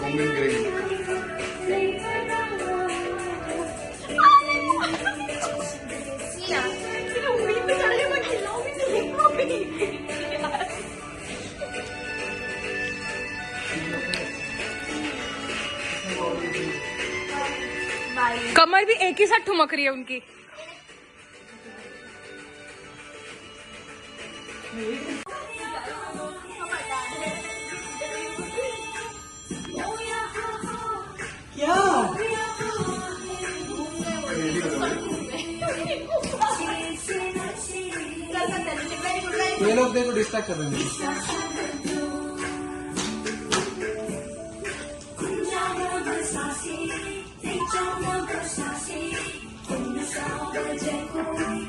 Onion gravy. कमर भी एक ही साथ ठुमक रही है उनकी। क्या ये लोग देखो डिस्ट्रैक्ट कर रहे हैं।你找我的消息，你找我的消息，你少的结果。